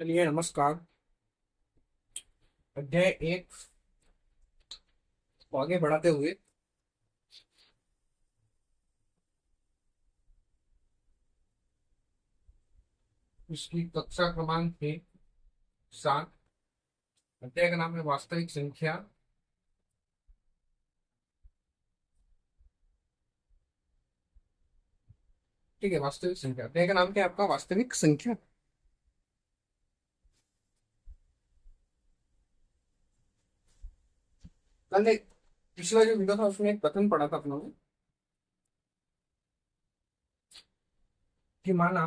चलिए नमस्कार। अध्याय एक को आगे बढ़ाते हुए इसकी कक्षा क्रमांक है 7। अध्याय का नाम है वास्तविक संख्या। ठीक है, वास्तविक संख्या। अध्याय का नाम क्या है आपका? वास्तविक संख्या। कल एक पिछला जो वीडियो था उसमें एक कथन पढ़ा था अपनों ने कि माना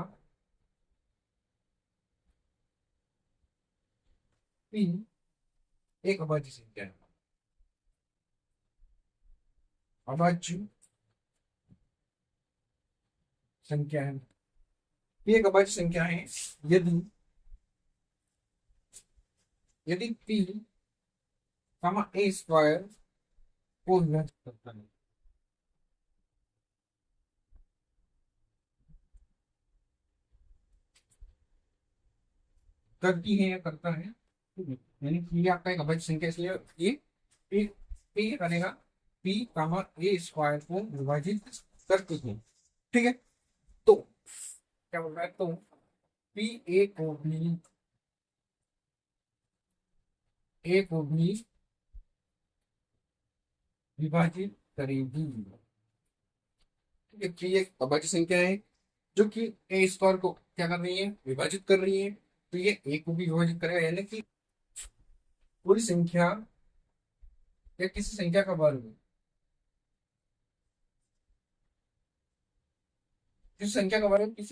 पी एक अभाज्य संख्या है। अभाज्य संख्या है। पी एक अभाज्य संख्या है यदि यदि पी ए स्क्वायर को विभाजित करता है। करती है या करता है। ठीक है, यानी कि ये आपका एक अभाज्य संख्या, इसलिए ये पी पी करेगा पी कामा ए स्क्वायर को विभाजित करती है। ठीक है, तो क्या बोल रहा है? तो पी ए को भी विभाजित करेगी। ठीक है, पी एक अभाज्य संख्या है जो कि ए स्क्वायर को क्या कर रही है? विभाजित कर रही है। तो ये ए को भी विभाजित करेगा, यानी कि पूरी संख्या या किसी संख्या का वर्ग किस संख्या का वर्ग किस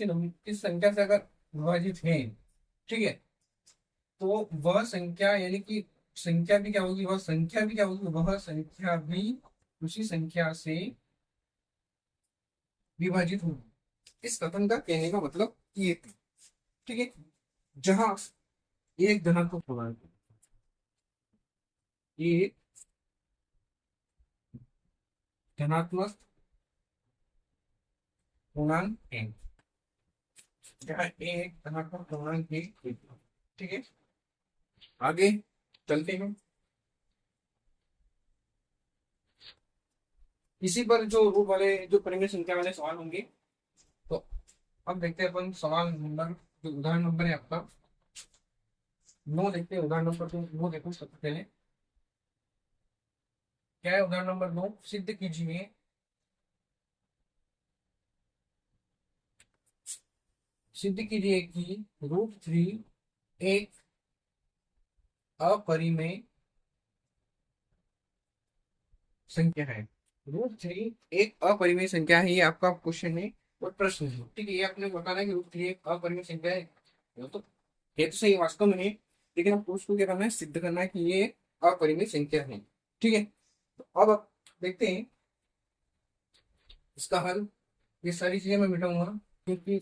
संख्या से अगर विभाजित है, ठीक है, तो वह संख्या यानी कि संख्या भी क्या होगी? वह संख्या भी उसी संख्या से विभाजित होगी। इस कथन का कहने का मतलब ये था। ठीक है, जहां एक धनात्मक पूर्णांक एक धनात्मक पूर्णांक है, जहां एक धनात्मक पूर्णांक है। ठीक है, आगे चलते हैं। इसी पर जो रूप वाले जो परिमेय संख्या वाले सवाल होंगे, तो अब देखते हैं अपन सवाल नंबर, जो उदाहरण नंबर है आपका 9। देखते हैं उदाहरण नंबर 9। देखो सबसे पहले क्या है उदाहरण नंबर 9? सिद्ध कीजिए कि √3 एक अपरिमेय संख्या है। √3 एक अपरिमेय संख्या है, ये आपका क्वेश्चन है और प्रश्न है। ठीक है, ये आपने बताना है कि √3 एक अपरिमेय संख्या है। ये तो सही वास्तव में है, लेकिन हम उसको क्या करना है? सिद्ध करना है कि ये एक अपरिमेय संख्या है। ठीक है, तो अब देखते हैं इसका हल। ये सारी चीजें मैं मिटाऊंगा क्योंकि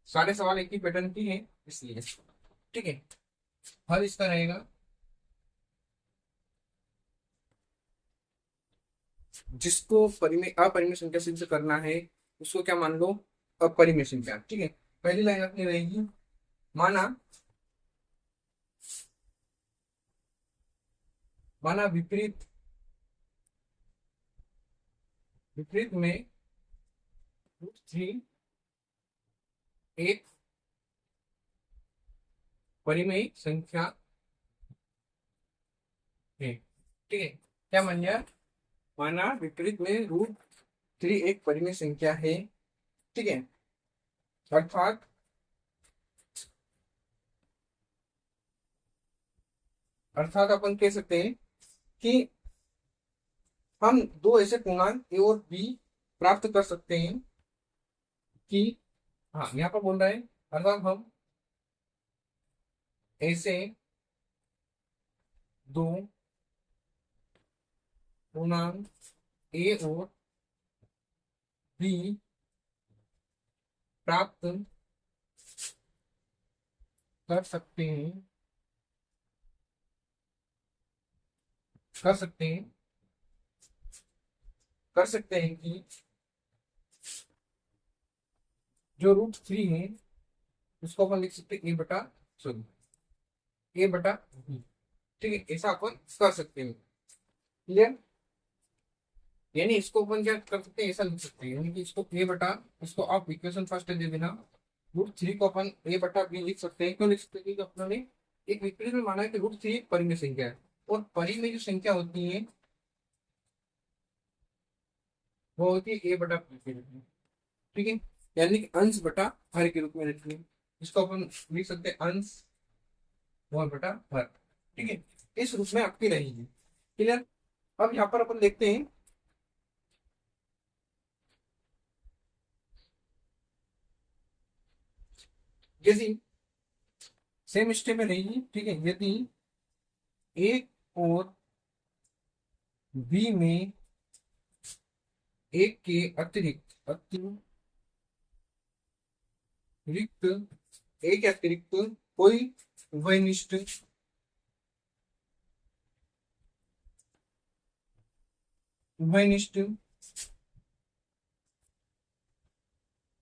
सारे सवाल एक ही पैटर्न की है, इसलिए। ठीक है, हल इसका रहेगा जिसको परिमेय अपरिमेय संख्या सिद्ध करना है उसको क्या मान लो? अपरिमेय संख्या। ठीक है, पहली लाइन अपनी रहेगी माना माना विपरीत विपरीत में √3 एक परिमेय संख्या है। ठीक है, क्या मान लिया? माना विपरीत में √3 एक परिमेय संख्या है। ठीक है, अर्थात अपन कह सकते हैं कि हम दो ऐसे पूर्णांक ए और बी प्राप्त कर सकते हैं कि, हाँ यहाँ पर बोल रहा है, अर्थात हम ऐसे दो पूर्णांक ए और बी प्राप्त कर सकते हैं कर सकते हैं कर सकते हैं कि जो √3 है उसको अपन लिख सकते हैं ए बटा, सॉरी, ए बटा बी। ठीक है, ऐसा अपन कर सकते हैं। क्लियर? यानी इसको अपन क्या कर सकते हैं, ऐसा लिख सकते हैं, यानी कि इसको ए बटा, इसको आप इक्वेशन फर्स्ट दे देना, रूट थ्री को अपन ए बटा बी लिख सकते हैं। क्यों लिख सकते हैं? क्योंकि अपने एक विपरीत में माना है कि रूट थ्री एक परिमेय संख्या है, और परिमेय जो संख्या होती है वो होती है ए बटा बी के रूप में। ठीक है, यानी कि अंश बटा हर के रूप में लिखनी है। इसको अपन लिख सकते हैं अंश और बटा हर। ठीक है, इस रूप में आपकी रहेगी। क्लियर? अब यहाँ पर अपन देखते हैं, यदि सेम स्टेप में रहेगी। ठीक है, यदि ए और बी में एक के अतिरिक्त एक अतिरिक्त कोई वैनिष्ठ वैनिष्ठ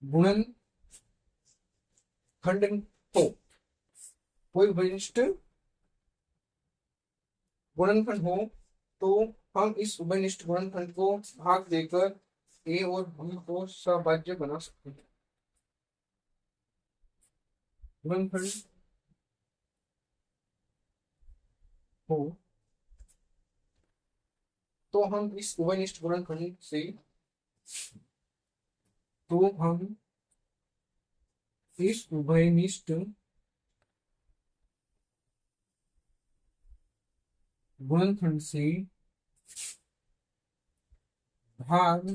गुणनखंड हो, कोई वैनिष्ठ गुणनखंड हो, तो हम इस उभयनिष्ठ गुणनखंड को भाग देकर ए और बी को सभाज्य बना सकते हैं। गुणनखंड हो तो हम इस उभयनिष्ठ गुणनखंड से, तो हम इस उभयनिष्ठ गुणनखंड से भाग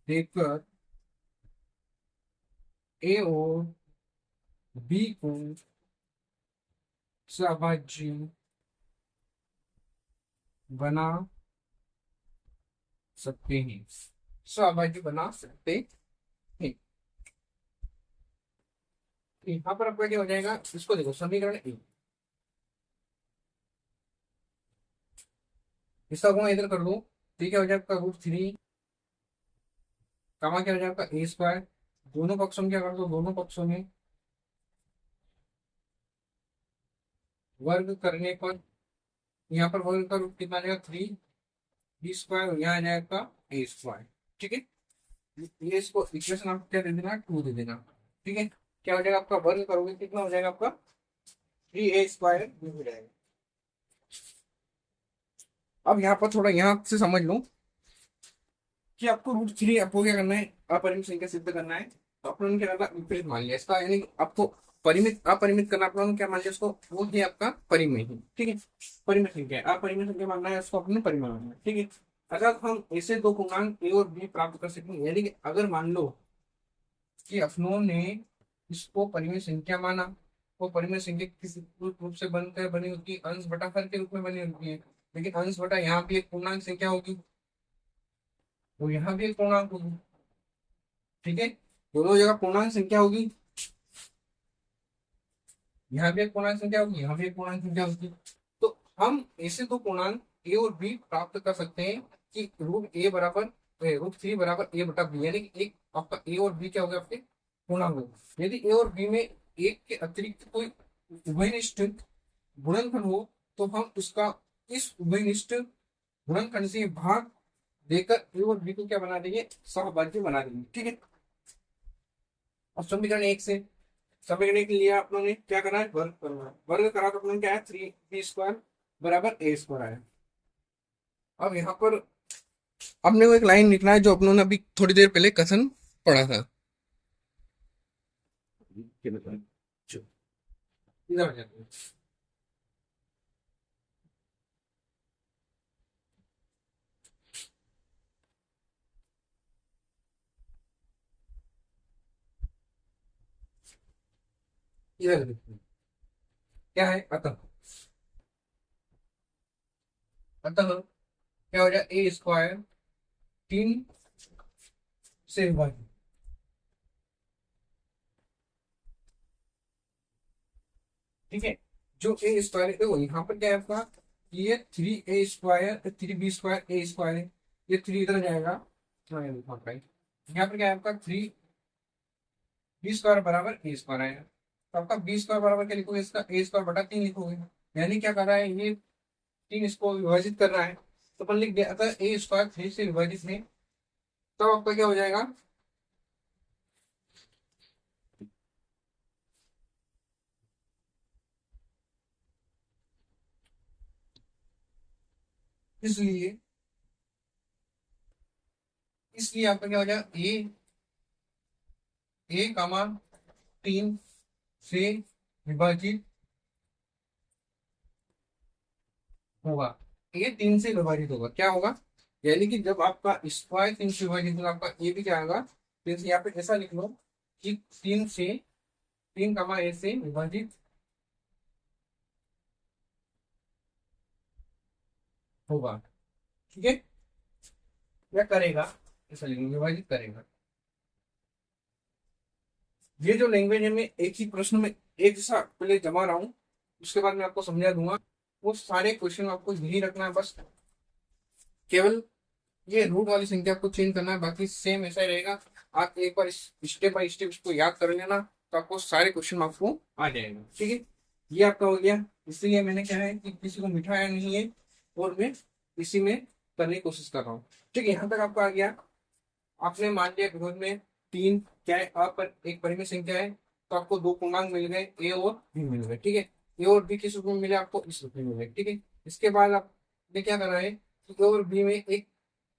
देकर ए और बी को सभाज्य बना सकते हैं। सभाज्य बना सकते हैं। यहाँ पर आपका क्या हो जाएगा, इसको देखो, समीकरण ए, इसका गुणा इधर कर दो, तो क्या हो जाएगा आपका रूट थ्री, कामा क्या हो जाएगा आपका ए स्क्वायर, दोनों पक्षों में क्या कर दो, दोनों पक्षों में वर्ग करने पर यहाँ पर वर्ग का रूप कितना आ जाएगा, थ्री बी स्क्वायर, यहाँ आ जाएगा ए स्क्वायर। ठीक है, ये इसको इक्वेशन आप क्या दे देना, टू दे देना। ठीक है, क्या हो जाएगा आपका, वर्ग करोगे कितना हो जाएगा आपका, थ्री ए स्क्वायर हो जाएगा। अब यहाँ पर थोड़ा यहाँ से समझ लो कि आपको रूट थ्री आपको क्या करना है, अपरिमित संख्या सिद्ध करना है। तो अपने क्या करना, विपरीत मान लिया इसका, यानी आपको परिमित अपरिमित करना, अपने क्या मान लिया उसको, वो है आपका परिमेय ही। ठीक है, परिमित संख्या है, अपरिमित संख्या मानना है उसको, अपने परिमेय मानना है। ठीक है, अगर हम ऐसे दो पूर्णांक ए और बी प्राप्त कर सकें, यानी कि अगर मान लो कि अपनों ने इसको परिमेय संख्या माना, वो परिमेय संख्या किसी रूप से बनकर बनी होती है, अंश बटा हर के रूप में बनी होती है, लेकिन अंश बटा यहाँ भी एक पूर्णांक संख्या होगी, तो यहाँ भी एक पूर्णांक होगी। ठीक है, दोनों जगह पूर्णांक संख्या होगी, यहाँ भी एक पूर्णांक संख्या होगी, यहाँ भी एक पूर्णांक संख्या होगी। तो हम ऐसे दो पूर्णांक ए और बी प्राप्त कर सकते हैं कि रूट ए बराबर रूट थ्री बराबर ए बटा बी, यानी कि एक आपका ए और बी क्या हो गया, आपके पूर्णांक हो। यदि ए और बी में एक के अतिरिक्त कोई उभयनिष्ठ गुणनखंड हो, तो हम उसका इस उभयनिष्ठ गुणनखंड से भाग देकर ए और बी को क्या बना देंगे, सहभाज्य बना देंगे। ठीक है, अब समीकरण एक से समीकरण के लिए आप लोगों ने क्या करना है, वर्ग करना है। वर्ग करा तो अपने क्या है, थ्री बी स्क्वायर बराबर ए स्क्वायर है। अब यहाँ पर अपने को एक लाइन लिखना है जो अपनों ने अभी थोड़ी देर पहले कथन पढ़ा था। इधर आ जाते हैं। इधर देखते हैं। क्या है, अतः अतः क्या हो जाए, ए स्क्वायर तीन से विभाजित। ठीक है, जो ए स्क्वायर है, देखो यहाँ पर क्या है आपका, ये थ्री ए स्क्वायर थ्री बी स्क्वायर ए स्क्वायर है, ये थ्री इधर जाएगा, यहाँ पर क्या है आपका थ्री बी स्क्वायर बराबर ए स्क्वायर आएगा। तो आपका बी स्क्वायर बराबर क्या लिखोगे, इसका ए स्क्वायर बटा 3 लिखोगे। यानी क्या कर रहा है ये, 3 इसको विभाजित कर रहा है, तो अपन लिख दिया अतः ए स्क्वायर 3 से विभाजित है। तो आपका क्या हो जाएगा, इसलिए इसलिए आपका क्या हो जाएगा, ए कामा 3 से विभाजित होगा। ए 3 से विभाजित होगा, क्या होगा, यानी कि जब आपका स्क्वायर 3 से विभाजित होगा, आपका ए भी क्या आएगा 3 से। यहाँ पे ऐसा लिख लो कि 3 कामा ए से विभाजित होगा। ठीक है, क्या करेगा, ऐसा लिख लो, विभाजित करेगा। ये जो लैंग्वेज है मैं एक ही प्रश्न में एक जैसा पहले जमा रहा हूँ, उसके बाद मैं आपको समझा दूंगा। वो सारे क्वेश्चन आपको यही रखना है, बस केवल ये रूट वाली संख्या को चेंज करना है, बाकी सेम ऐसा ही रहेगा। आप एक बार स्टेप बाय स्टेप इसको याद कर लेना, तो आपको सारे क्वेश्चन आपको आ जाएगा। ठीक है, ये आपका हो गया। इसलिए मैंने क्या है कि किसी को मिठाया नहीं है, और मैं इसी में करने की कोशिश कर रहा हूँ। ठीक है, यहाँ तक आपका आ गया। आपने मान लिया विरोध में तीन क्या है, पर एक परिमेय संख्या है, तो आपको दो पूर्णांक मिल गए, ए और बी मिल गए। ठीक है, ए और बी किस रूप में मिले, आपको इस रूप में मिले। ठीक है, इसके बाद आपने क्या करना है कि ए और बी में एक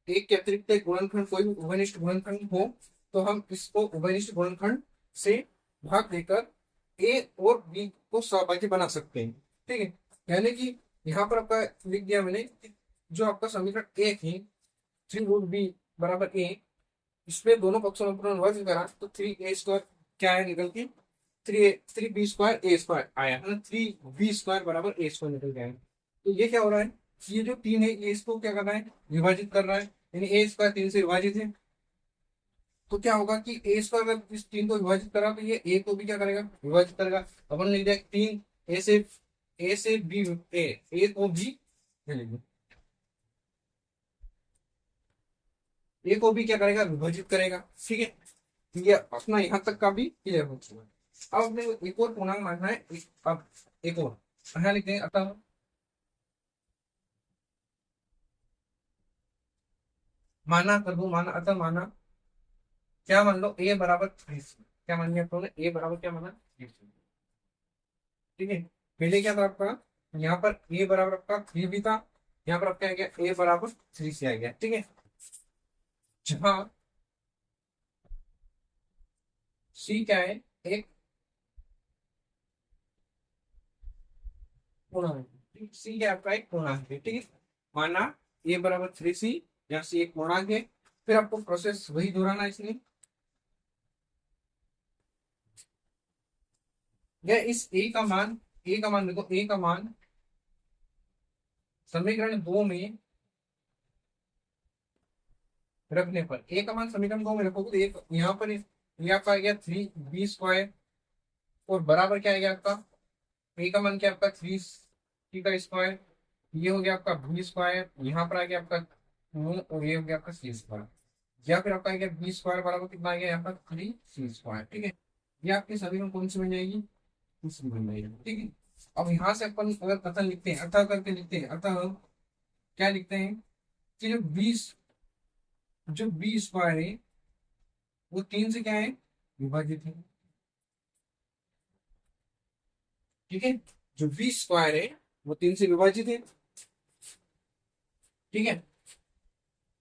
के अतिरिक्त एक गुणनखंड, कोई भी उभयनिष्ठ गुणनखंड हो, तो हम इसको उभयनिष्ठ गुणनखंड से भाग देकर ए और बी को सहभागी बना सकते हैं। ठीक है, यानी कि यहाँ पर आपका लिख दिया मैंने कि जो आपका समीकरण एक है, 3√b बराबर ए, इसमें दोनों पक्षों में पूर्ण वर्ग करा तो 3a² क्या है निकल के, 3b² a² आया है ना, 3b² बराबर a² निकल गया है। तो ये क्या हो रहा है, ये जो 3 है ये इसको क्या कर रहा है, विभाजित कर रहा है, यानी a² 3 से विभाजित है। तो क्या होगा कि a² अगर इस 3 को विभाजित करा तो ये a को भी क्या करेगा, विभाजित करेगा। अपन लिख दिया 3 a से b, ए को भी ए को भी क्या करेगा, विभाजित करेगा। ठीक है, ये अपना यहाँ तक का भी क्लियर हो चुका है। अब अपने को एक और पूर्णांक मानना है, अब एक और यहाँ लिखते हैं, अतः माना कर दो, माना अतः माना, क्या मान लो ए बराबर 3, क्या मान लिया आपने, ए बराबर क्या माना 3। ठीक है, पहले क्या था आपका, यहाँ पर ए बराबर आपका 3 भी था, यहाँ पर आपका आ गया ए बराबर 3 से आ गया। ठीक है, जहाँ सी क्या है, एक पूर्णांक, सी क्या है आपका एक पूर्णांक है। ठीक है, माना ए बराबर 3c, यहाँ सी एक पूर्णांक है, फिर आपको प्रोसेस वही दोहराना है इसमें। या इस ए का मान देखो, ए का मान समीकरण 2 में रखने पर, ए का मान समीकरण 2 में रखोगे तो एक यहाँ पर ये आपका आ गया 3b², और बराबर क्या आ गया आपका, ए का मान क्या आपका 3c², ये हो गया आपका b², यहाँ पर आ गया आपका 2, और ये हो गया आपका c², या फिर आपका आ गया b² बराबर कितना आ गया यहाँ पर 3c²। ठीक है, ये आपकी समीकरण कौन सी बन जाएगी, तीसरी बन जाएगी। ठीक है, अब यहाँ से अपन अगर कथन लिखते हैं, अतः करके लिखते हैं, अतः क्या लिखते हैं कि जो b² है वो 3 से क्या है, विभाजित है। ठीक है, जो b² है वो 3 से विभाजित है। ठीक है,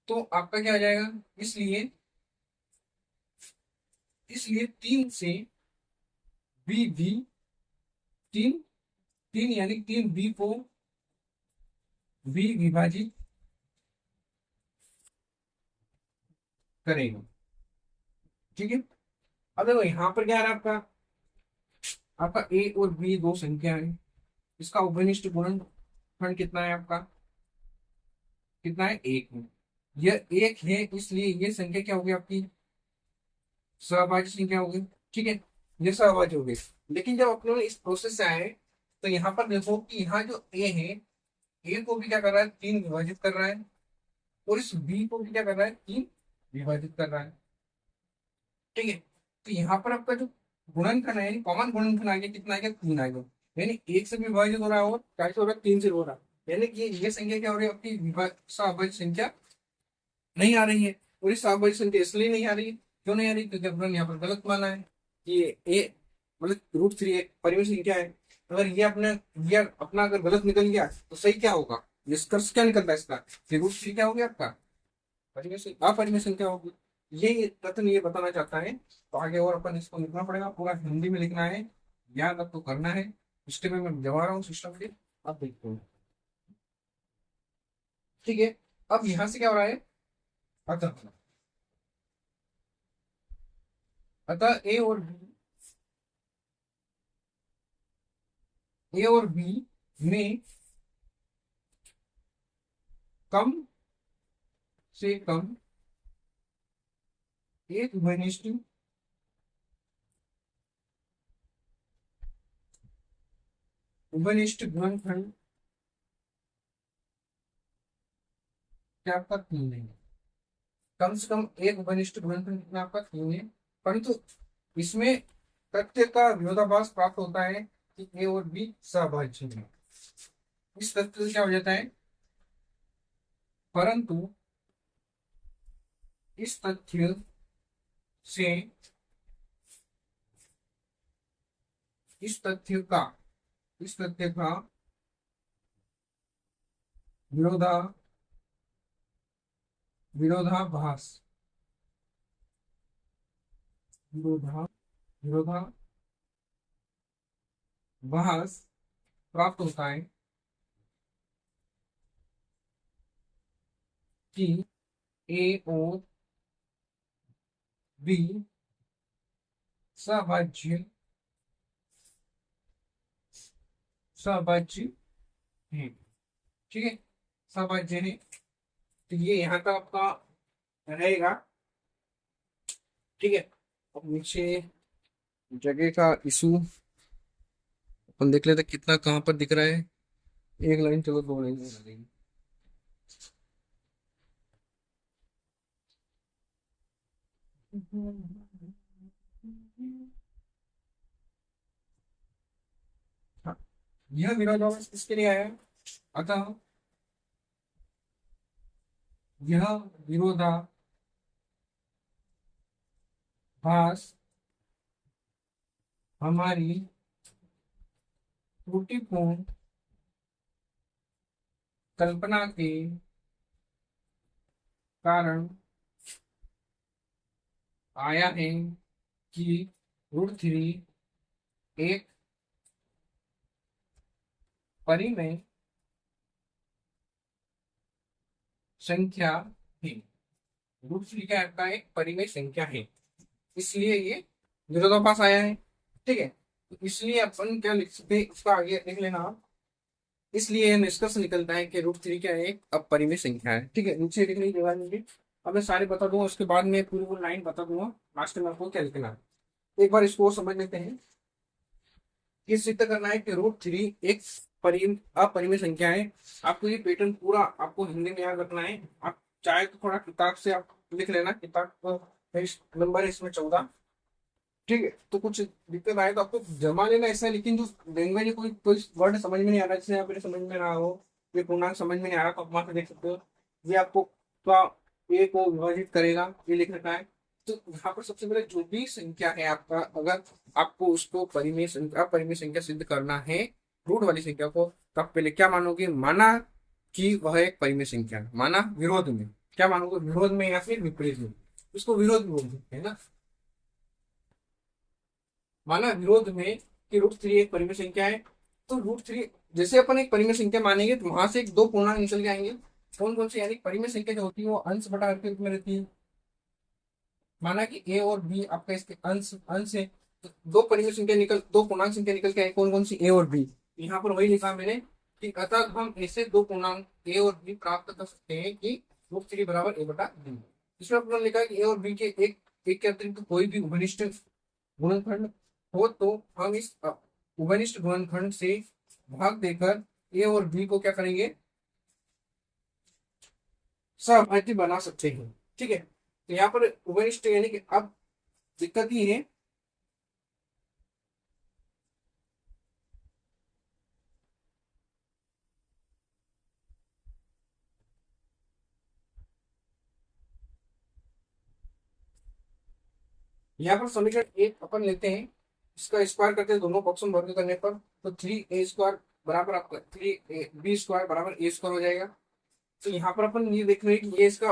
तो आपका क्या आ जाएगा, इसलिए इसलिए 3 से बी भी, तीन तीन यानी 3b को भी विभाजित करेगा। ठीक है, अब देखो यहाँ पर क्या है आपका, आपका ए और बी दो संख्या है, इसका उभयनिष्ठ गुणनखंड कितना है आपका, कितना है, एक है। यह एक है, इसलिए ये संख्या क्या होगी आपकी, सहभाज्य संख्या होगी। ठीक है, ये सहभाज्य होगी। लेकिन जब अपने इस प्रोसेस से आए, तो यहाँ पर देखो कि यहाँ जो ए है, ए को भी क्या कर रहा है, 3 विभाजित कर रहा है, और इस बी को भी क्या कर रहा है, 3 विभाजित कर रहा है। ठीक है, तो यहाँ पर आपका जो गुणनखंड है, कॉमन गुणनखंड आ गया, कितना आ गया, 3 आ गया। यानी 1 से भी विभाजित हो रहा है और क्या से हो रहा है, 3 से हो रहा है। यानी कि ये संख्या क्या हो रही है, आपकी सह संख्या नहीं आ रही है। और इस सह संख्या इसलिए नहीं आ रही है, क्यों नहीं आ रही, क्योंकि अपन यहाँ पर गलत माना है कि ये मतलब √3 एक परिमेय संख्या है। अगर ये अपने ये अपना अगर गलत निकल गया तो सही क्या होगा, निष्कर्ष क्या निकलता है इसका कि √3 क्या हो गया आपका अपरिमेय संख्या होगी। ये तथ्य ये बताना चाहता है। तो आगे और अपन इसको लिखना पड़ेगा, पूरा हिंदी में लिखना है, याद आपको करना है। सिस्टम में मैं जमा रहा हूँ, सिस्टम के अब देखते हैं। ठीक है, अब यहाँ से क्या हो रहा है, अतः अतः ए और बी में कम से कम एक घनिष्ठ घनिष्ठ गुणनखंड क्या आपका 3 है। कम से कम एक घनिष्ठ गुणनखंड कितना आपका 3 है। परंतु इसमें तथ्य का विरोधाभास प्राप्त होता है कि ए और बी सहभाज्य है। इस तथ्य से क्या हो जाता है, परंतु इस तथ्य से इस तथ्य का इस तथ्य का विरोधा विरोधाभास विरोधा विरोधाभास प्राप्त होता है कि ए और बी सहभाज्य सहभाज्य है। ठीक है, सहभाज्य है। तो ये यहाँ का आपका रहेगा। ठीक है, अब नीचे जगह का इशू अपन देख लेते हैं, कितना कहाँ पर दिख रहा है। एक लाइन, चलो 2 लाइन लगेगी। हाँ, यह विरोधाभास किसके लिए आया है, अतः यह विरोधाभास हमारी त्रुटिपूर्ण कल्पना के कारण आया है कि √3 एक परिमेय संख्या है। √3 का आपका एक परिमेय संख्या है, इसलिए ये विरोधाभास आया है। ठीक है, तो इसलिए अपन क्या लिख सकते हैं, इसका आगे लिख लेना आप। इसलिए यह निष्कर्ष निकलता है कि √3 क्या है, एक अपरिमेय संख्या है। ठीक है, नीचे लिखने की जगह नहीं, अब मैं सारे बता दूंगा, उसके बाद में पूरी पूरी लाइन बता दूंगा लास्ट में आपको क्या लिखना है। एक बार इसको समझ लेते हैं। ये सिद्ध करना है कि √3 एक अपरिमेय संख्या है। आपको ये पैटर्न पूरा आपको हिंदी में याद रखना है। आप चाहे तो थोड़ा किताब से आप लिख लेना, किताब का नंबर है इसमें 14। ठीक है, तो कुछ दिक्कत आए तो आपको जमा लेना ऐसा है, लेकिन जो लैंग्वेज कोई वर्ड समझ में नहीं आ रहा, जैसे यहाँ पे समझ में रहा हो, ये पूर्णांक समझ में नहीं आ रहा, तो आप वहां पे देख सकते हो। ये आपको का ए को विभाजित करेगा, ये लिख रखा है। तो यहाँ पर सबसे पहले जो भी संख्या है आपका, अगर आपको उसको अपरिमेय संख्या सिद्ध करना है, रूट वाली संख्या को, तो आप पहले क्या मानोगे, माना कि वह एक परिमेय संख्या है। माना विरोध में, क्या मानोगे, विरोध में या फिर विपरीत में, उसको विरोध बोल सकते हैं ना। माना विरोध में कि √3 एक परिमेय संख्या है। तो √3 जैसे अपन एक परिमेय संख्या मानेंगे तो वहां से एक 2 पूर्णांक निकल के आएंगे। कौन कौन से, यानी परिमेय संख्या जो होती है वो अंश बटा हर के रूप में रहती है। माना कि ए और बी आपका इसके अंश अंश है, तो 2 पूर्णांक संख्या निकल के आए, कौन कौन सी, ए और बी। यहाँ पर वही लिखा मैंने कि अतः हम ऐसे 2 पूर्णांक ए और बी प्राप्त कर सकते हैं कि √3 बराबर a बटा b। इसमें अपना लिखा कि ए और बी के एक के अतिरिक्त कोई भी उभयनिष्ठ गुणनखंड हो तो हम इस उभयनिष्ठ गुणनखंड से भाग देकर ए और बी को क्या करेंगे, सहभाज्य बना सकते हैं। ठीक है, तो यहाँ पर उभयनिष्ठ यानी कि अब दिक्कत ये है यहाँ पर समीकरण एक अपन लेते हैं, इसका स्क्वायर करते हैं दोनों पक्षों में वर्ग करने पर, तो 3a² बराबर आपका 3b² बराबर a² हो जाएगा। तो यहाँ पर अपन ये देख रहे हैं कि ये इसका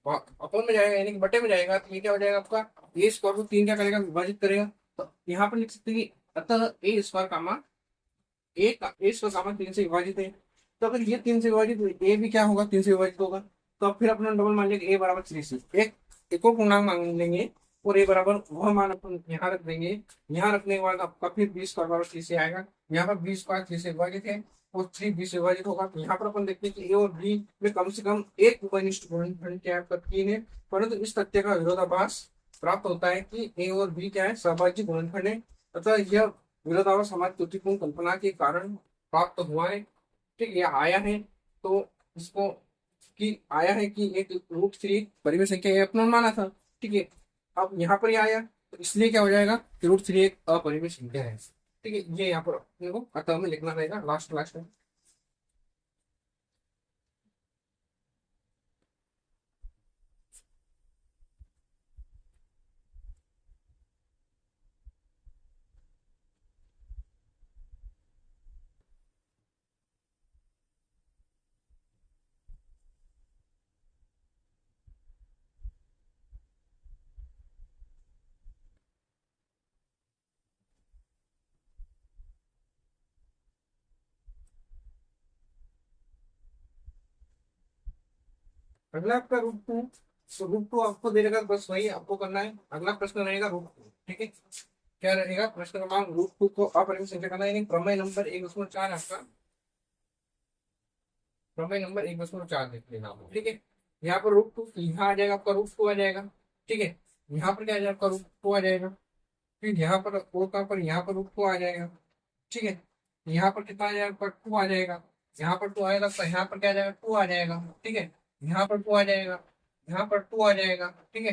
अपन में जाएगा यानी कि बटे में जाएगा, तो ये क्या हो जाएगा आपका a² को 3 क्या करेगा, विभाजित करेगा। तो यहाँ पर लिख सकते हैं कि अतः a² का मान a² का मान 3 से विभाजित है। तो अगर ये 3 से विभाजित है, a भी क्या होगा, 3 से विभाजित होगा। तो अब फिर अपना डबल मान लेंगे a बराबर 3 से एक और पूर्णांक मान लेंगे, और a बराबर वह मान अपन यहाँ रख देंगे। यहाँ रखने के बाद आपका फिर b² बराबर 3 से आएगा। यहाँ पर b² 3 से विभाजित है और 3 b से विभाजित होगा। तो यहाँ पर अपन देखते हैं कि a और b में कम से कम एक उभयनिष्ठ गुणनखंड क्या है, आपका 3 है। परंतु इस तथ्य का विरोधाभास प्राप्त होता है कि a और b क्या है, सहभाज्य गुणनखंड है। अतः यह विरोधाभास हमारी त्रुटिपूर्ण कल्पना के कारण प्राप्त हुआ है। ठीक, यह आया है तो इसको कि आया है कि एक √3 परिमेय संख्या ये अपना माना था। ठीक है, अब यहाँ पर ये आया तो इसलिए क्या हो जाएगा कि √3 एक अपरिमेय संख्या है। ठीक है, ये यहाँ पर अपने को अतः में लिखना रहेगा लास्ट में। अगला आपका √2, तो √2 आपको दे देगा, बस वही आपको करना है। अगला प्रश्न रहेगा √2। ठीक है, क्या रहेगा प्रश्न क्रमांक √2 को अपरिमेय संख्या करना है, यानी प्रमेय नंबर 1/4 आपका, प्रमेय नंबर 1/4 देख लेना आपको। ठीक है, यहाँ पर √2 यहाँ आ जाएगा आपका √2 आ जाएगा। ठीक है, यहाँ पर क्या आ जाएगा आपका √2 आ जाएगा। फिर यहाँ पर और कहाँ पर, यहाँ पर √2 आ जाएगा। ठीक है, यहाँ पर कितना आ जाएगा आपका 2 आ जाएगा। यहाँ पर 2 आएगा तो यहाँ पर क्या आ जाएगा 2 आ जाएगा। ठीक है, यहाँ पर 2 आ जाएगा, यहाँ पर 2 आ जाएगा। ठीक है,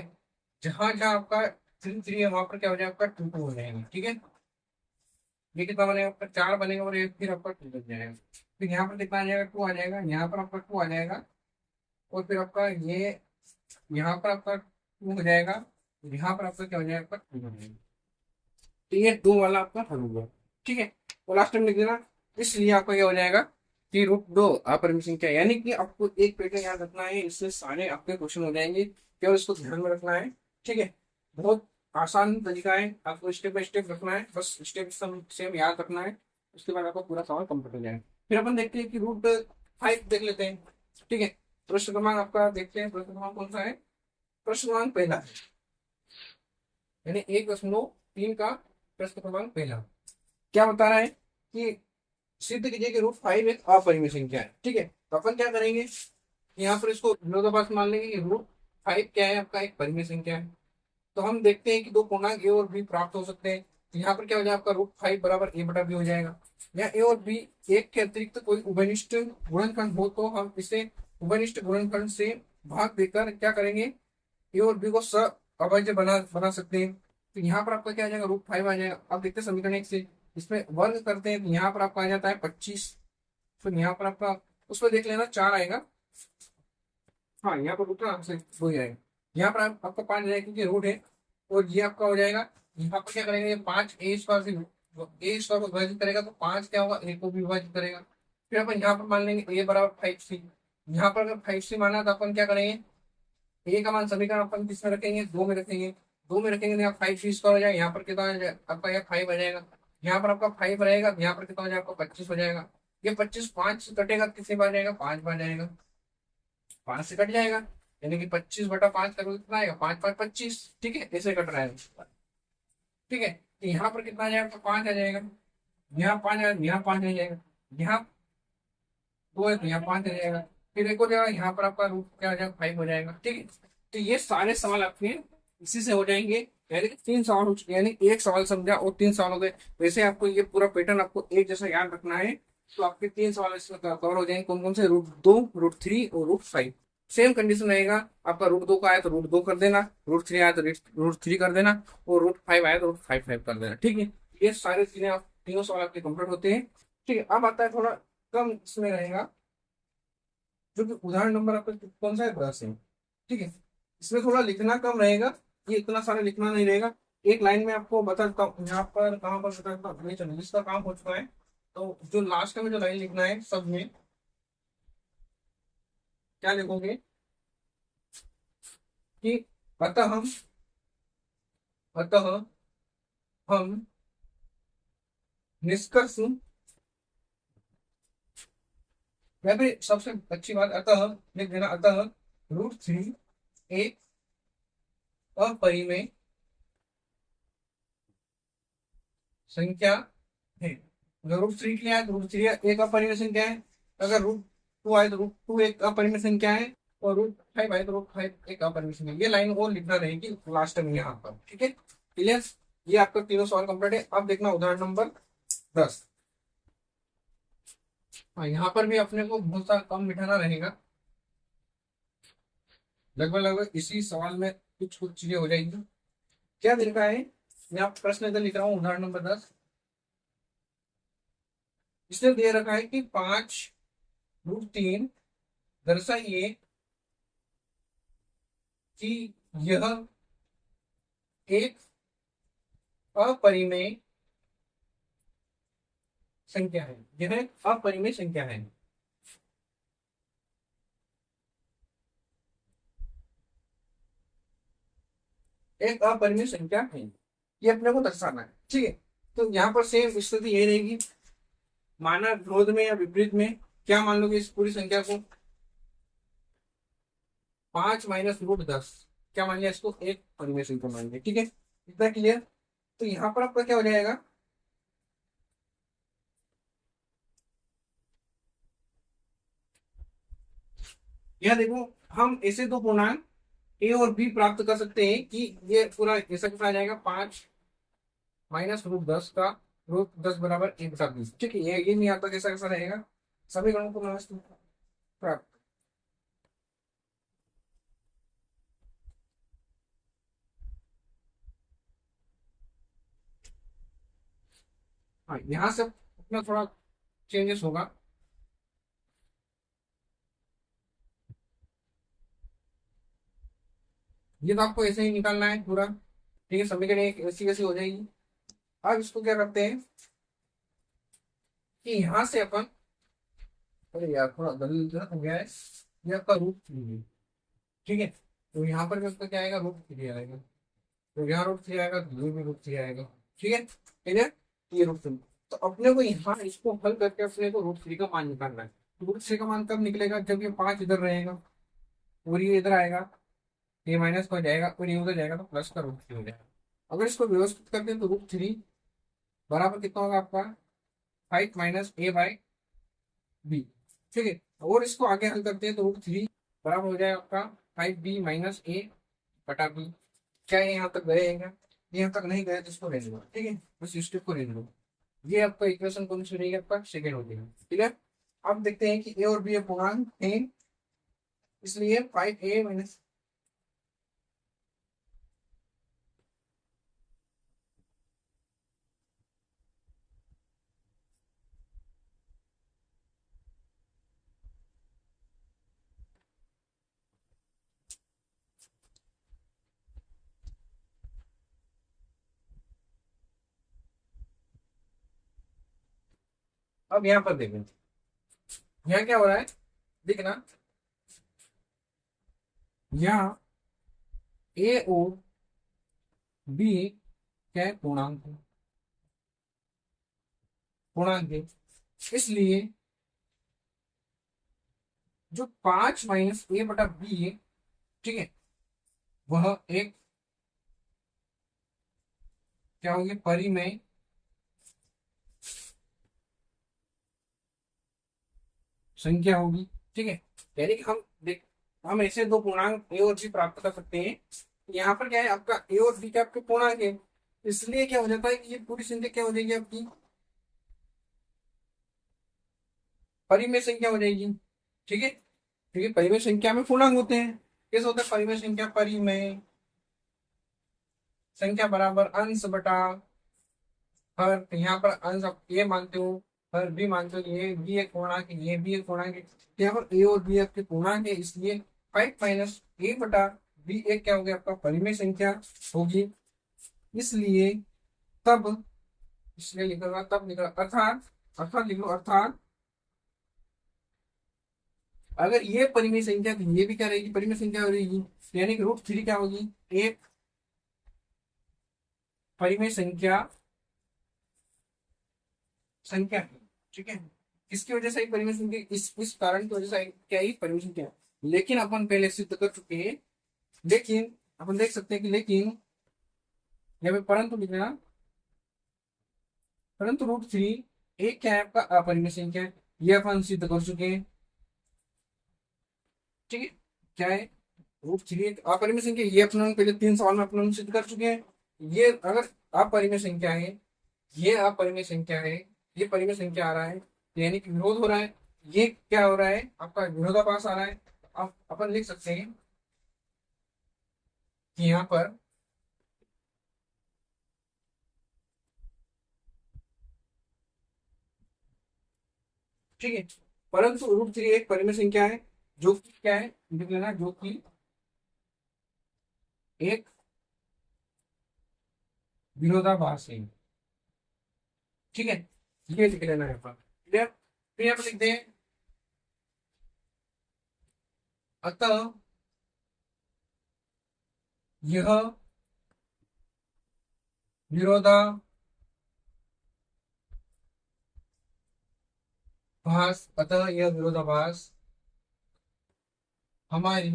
जहां जहां आपका 3 3 है वहां पर क्या हो जाएगा आपका 2 2 हो जाएगा। ठीक है, ये कितना बनेगा आपका 4 बनेगा और ये फिर आपका 2 बन जाएगा। फिर यहाँ पर कितना आ जाएगा 2 आ जाएगा, यहाँ पर आपका 2 आ जाएगा, और फिर आपका ये यहाँ पर आपका 2 हो जाएगा, यहाँ पर आपका क्या हो जाएगा आपका 2 हो जाएगा। तो ये 2 वाला आपका हल हुआ। ठीक है, और लास्ट टाइम लिख देना। इसलिए आपका क्या हो जाएगा कि √2 अपरिमेय संख्या, यानी कि आपको एक पैटर्न याद रखना है, इससे सारे आपके क्वेश्चन हो जाएंगे, केवल इसको ध्यान में रखना है। ठीक है, बहुत आसान तरीका है, आपको स्टेप बाय स्टेप रखना है, बस स्टेप सेम याद रखना है, उसके बाद आपको पूरा सवाल कंप्लीट हो जाएगा। फिर अपन देखते हैं कि √5 देख लेते हैं। ठीक है, प्रश्न क्रमांक आपका देखते हैं, प्रश्न क्रमांक कौन सा है, प्रश्न क्रमांक पहला, यानी 1/3 का प्रश्न क्रमांक पहला क्या बता रहा है कि सिद्ध कीजिए कि √5 एक अपरिमेय संख्या है। ठीक है, तो अपन क्या करेंगे, यहाँ पर इसको विरोधाभास मान लेंगे कि √5 क्या है, आपका एक परिमेय संख्या है। तो हम देखते हैं कि दो पूर्णांक ए और बी प्राप्त हो सकते हैं। तो यहाँ पर क्या हो जाएगा आपका √5 बराबर a/b हो जाएगा। या ए और बी एक के अतिरिक्त कोई उभयनिष्ठ गुणनखंड हो तो हम इसे उभयनिष्ठ गुणनखंड से भाग देकर क्या करेंगे, ए और बी को अभाज्य बना बना सकते हैं। तो यहाँ पर आपका क्या आ जाएगा √5 आ जाएगा। अब देखते हैं समीकरण 1 से, इसमें वर्ग करते हैं तो यहाँ पर आपका आ जाता है 25। फिर यहाँ पर आपका उसमें देख लेना 4 आएगा, हाँ यहाँ पर रूट आपसे हो जाएगा। यहाँ पर आपका 5 जाएगा क्योंकि रूट है, और ये आपका हो जाएगा। यहाँ पर क्या करेंगे, 5 a² से a² को विभाजित करेगा तो 5 क्या होगा, a को भी विभाजित करेगा। फिर अपन यहाँ पर मान लेंगे a बराबर 5c। यहाँ पर अगर 5c माना तो अपन क्या करेंगे, a का मान समीकरण अपन किसमें रखेंगे, 2 में रखेंगे। 2 में रखेंगे तो यहाँ 5c² हो जाएगा, यहाँ पर कितना आ जाएगा आपका, यहाँ 5 आ जाएगा। यहाँ पर आपका 5 रहेगा, यहाँ पर कितना हो जाएगा आपका 25 हो जाएगा। ये 25 5 से कटेगा कितने बार जाएगा, 5 बार जाएगा, 5 से कट जाएगा, यानी कि 25/5 करोगे कितना आएगा, 5 5 25। ठीक है, ऐसे कट रहा है। ठीक है, तो यहाँ पर कितना आ जाएगा, तो 5 आ जाएगा, यहाँ 5 आ, यहाँ 5 आ जाएगा, यहाँ 2 है तो यहाँ 5 आ जाएगा। फिर एक हो जाएगा, यहाँ पर आपका रूट क्या हो जाएगा, 5 हो जाएगा। ठीक है, तो ये सारे सवाल आपके इसी से हो जाएंगे, यानी कि 3 सवाल हो चुके, यानी एक सवाल समझा और 3 सवाल हो गए। वैसे आपको ये पूरा पैटर्न आपको एक जैसा याद रखना है, तो आपके 3 सवाल इसमें कवर हो जाएंगे। कौन कौन से, √2, √3 और √5। सेम कंडीशन रहेगा, आपका √2 का आया तो √2 कर देना, √3 आया तो √3 कर देना, और √5 आया तो √5 कर देना। ठीक है, ये सारे चीजें आप तीनों सवाल आपके कंप्लीट होते हैं। ठीक है, अब आता है थोड़ा कम इसमें रहेगा, जो कि उदाहरण नंबर आपका कौन सा है, 10 है। ठीक है, इसमें थोड़ा लिखना कम रहेगा, ये इतना सारा लिखना नहीं रहेगा, एक लाइन में आपको बता देता हूँ यहाँ पर कहाँ पर बता देता हूँ। चलो इसका काम हो चुका है, तो जो लास्ट में जो लाइन लिखना है सब में क्या लिखोगे कि अतः हम निष्कर्ष, या फिर सबसे अच्छी बात अतः लिख देना, अतः √3 एक अपरिमेय संख्या है। अगर √3 के लिए आए तो √3 एक अपरिमेय संख्या है, अगर √2 आए तो √2 एक अपरिमेय संख्या है, और √5 आए तो √5 एक अपरिमेय संख्या है। ये लाइन और लिखना रहेगी लास्ट में यहाँ पर, ठीक है, क्लियर। ये आपका तीनों सवाल कंप्लीट है। अब देखना उदाहरण नंबर 10। हाँ, यहाँ पर भी अपने को बहुत सारा कम बिठाना रहेगा, लगभग लगभग इसी सवाल में कुछ कुछ चीजें हो जाएंगी। क्या दे रखा है, मैं आप प्रश्न इधर लिख रहा हूँ, उदाहरण नंबर 10। इसने दे रखा है कि 5√3 दर्शाइए कि यह एक अपरिमेय संख्या है, यह एक अपरिमेय संख्या है। एक अपरिमेय संख्या है, ये अपने को दर्शाना है, ठीक है। तो यहाँ पर सेम स्थिति ये रहेगी, माना विरोध में या विपरीत में, क्या मान लोगे इस पूरी संख्या को, 5 - √10, क्या मान लिया इसको, एक परिमेय संख्या मान लिया, ठीक है, इतना क्लियर। तो यहाँ पर आपका क्या हो जाएगा, यह देखो हम ऐसे दो पूर्णांक ए और बी प्राप्त कर सकते हैं कि ये पूरा ऐसा कितना आ जाएगा, 5 - √10 का √10 बराबर 1/20, ठीक है। ये नहीं आता कैसा कैसा रहेगा, समीकरणों को व्यवस्थित प्राप्त। हाँ, यहाँ से अपना थोड़ा चेंजेस होगा। ये तो आपको ऐसे ही निकालना है पूरा, ठीक है, समीकरण एक ऐसी कैसी हो जाएगी। अब इसको क्या करते हैं कि यहाँ से अपन, अरे यार थोड़ा गलत हो गया है, ये आपका √3 है, ठीक है। तो यहाँ पर भी आपका क्या आएगा, √3 आएगा, तो यहाँ √3 आएगा, तो ये भी √3 आएगा, ठीक है, क्लियर। ये √3, तो अपने को यहाँ इसको हल करके अपने को √3 का मान निकालना है। √3 का मान कब निकलेगा, जब ये 5 इधर रहेगा और ये इधर आएगा, ये माइनस हो जाएगा और ये उधर जाएगा, तो प्लस का √3 हो जाएगा। अगर इसको व्यवस्थित करते हैं तो √3 बराबर कितना होगा आपका, 5 - a/b, ठीक है। और इसको आगे हल करते हैं तो √3 बराबर हो जाएगा आपका 5b - a/b। क्या ये यहाँ तक गए हैं क्या, ये यहाँ तक नहीं गए तो इसको रहने दो, ठीक है, बस इस स्टेप को रहने दो। ये आपका इक्वेशन कौन सी रहेगी, आपका सेकेंड हो जाएगा, ठीक है। अब देखते हैं कि ए और बी पूर्णांक है, इसलिए 5a - अब यहाँ पर देखें, यहाँ क्या हो रहा है, देखना यहाँ ए और बी क्या है, पूर्णांक है, इसलिए जो 5 - a/b है, ठीक है, वह एक क्या होगी, परिमेय संख्या होगी, ठीक है। यानी कि हम ऐसे दो पूर्णांक ए और बी प्राप्त कर सकते हैं। यहाँ पर क्या है, आपका ए और बी क्या आपके पूर्णांक है, इसलिए क्या हो जाता है कि ये पूरी संख्या क्या हो जाएगी आपकी, परिमेय संख्या हो जाएगी, ठीक है। क्योंकि परिमेय संख्या में पूर्णांक होते हैं, कैसे होता है परिमेय संख्या, परिमेय संख्या बराबर अंश बटा हर, यहाँ पर अंश आप ए मानते हो, हर बी मानते हो, ये बी एक पूर्णांक है, ये भी एक पूर्णांक है, यहाँ पर ए और बी आपके पूर्णांक है, इसलिए 5 - a/b बी एक क्या हो गया आपका परिमेय संख्या होगी, इसलिए तब, इसलिए लिखूंगा तब लिखा अर्थात, अर्थात लिख लो अर्थात अगर ये परिमेय संख्या थी, ये भी क्या रहेगी परिमेय संख्या हो रहेगी, यानी कि रूट थ्री क्या होगी एक परिमेय संख्या संख्या है। ठीक है, किसकी वजह से एक परिमेय संख्या, इस कारण की वजह से क्या ही परिमेय संख्या है। लेकिन अपन पहले सिद्ध कर चुके हैं, लेकिन अपन देख सकते हैं कि लेकिन यहाँ पे परंतु लिखना, परंतु रूट थ्री एक क्या है आपका अपरिमेय संख्या है, ये अपन सिद्ध कर चुके हैं। ठीक है, क्या है रूट थ्री एक अपरिमेय संख्या, ये अपन पहले 3 सवाल में अपन सिद्ध कर चुके हैं। ये अगर अपरिमेय संख्या है, ये अपरिमेय संख्या है, ये परिमेय संख्या आ रहा है, यानी कि विरोध हो रहा है, ये क्या हो रहा है आपका विरोधाभास आ रहा है। अब अपन लिख सकते हैं कि यहाँ पर ठीक है, परंतु रूट थ्री एक परिमेय संख्या है, जो कि क्या है लिख लेना, जो कि एक विरोधाभास है। ठीक है, ये लिख लेना है पर क्लियर। फिर यहाँ पर लिख दें अतः यह विरोधाभास, अतः यह विरोधाभास हमारी,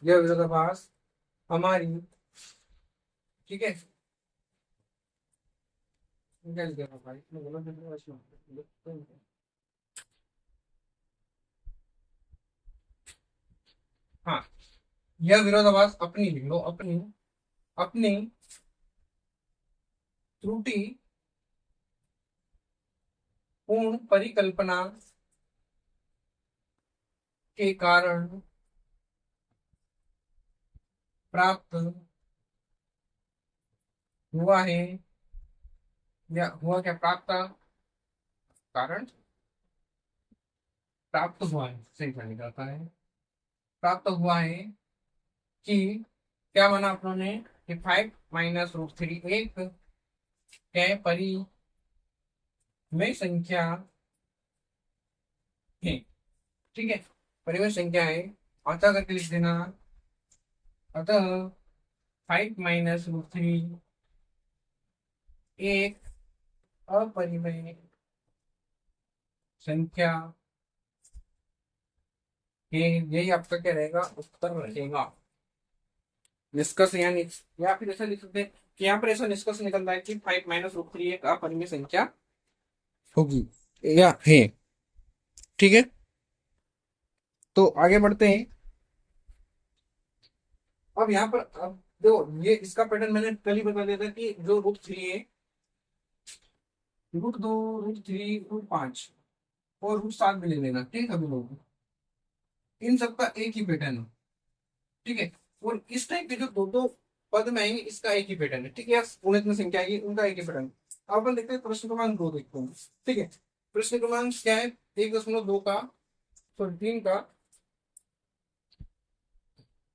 यह विरोधाभास हमारी, ठीक है, क्या लिख देना भाई, मैं बोला था वैसे। हाँ, यह विरोधाभास अपनी लिख लो, अपनी, अपनी त्रुटि पूर्ण परिकल्पना के कारण प्राप्त हुआ है, या हुआ क्या प्राप्त, कारण प्राप्त हुआ है, सही सा निकलता है, प्राप्त हुआ है कि क्या माना अपनों कि 5 - √3 एक क्या परिमेय संख्या है। ठीक है, परिमेय संख्या है, अतः करके लिख देना, अतः 5 - √3 एक अपरिमेय संख्या है। यही आपका क्या रहेगा उत्तर रहेगा। निष्कर्ष या फिर ऐसा लिख सकते हैं कि यहाँ पर ऐसा निष्कर्ष निकल रहा है कि 5 - √3 एक अपरिमेय संख्या होगी या है। ठीक है, तो आगे बढ़ते हैं। अब यहाँ पर अब देखो, ये इसका पैटर्न मैंने कल ही बता दिया था कि जो रूट थ्री है, √2, √3, √5 और √7 भी ले लेना। ठीक है, अभी लोग इन सबका एक ही पैटर्न है। ठीक है, और इस टाइप के जो दो दो पद में आएंगे, इसका एक ही पैटर्न है। ठीक है, गुणित में संख्या आएगी, उनका एक ही पैटर्न। अब अपन देखते हैं प्रश्न क्रमांक 2 देखते हैं। ठीक है, प्रश्न क्रमांक क्या है 1.2 का, सॉरी 3 का,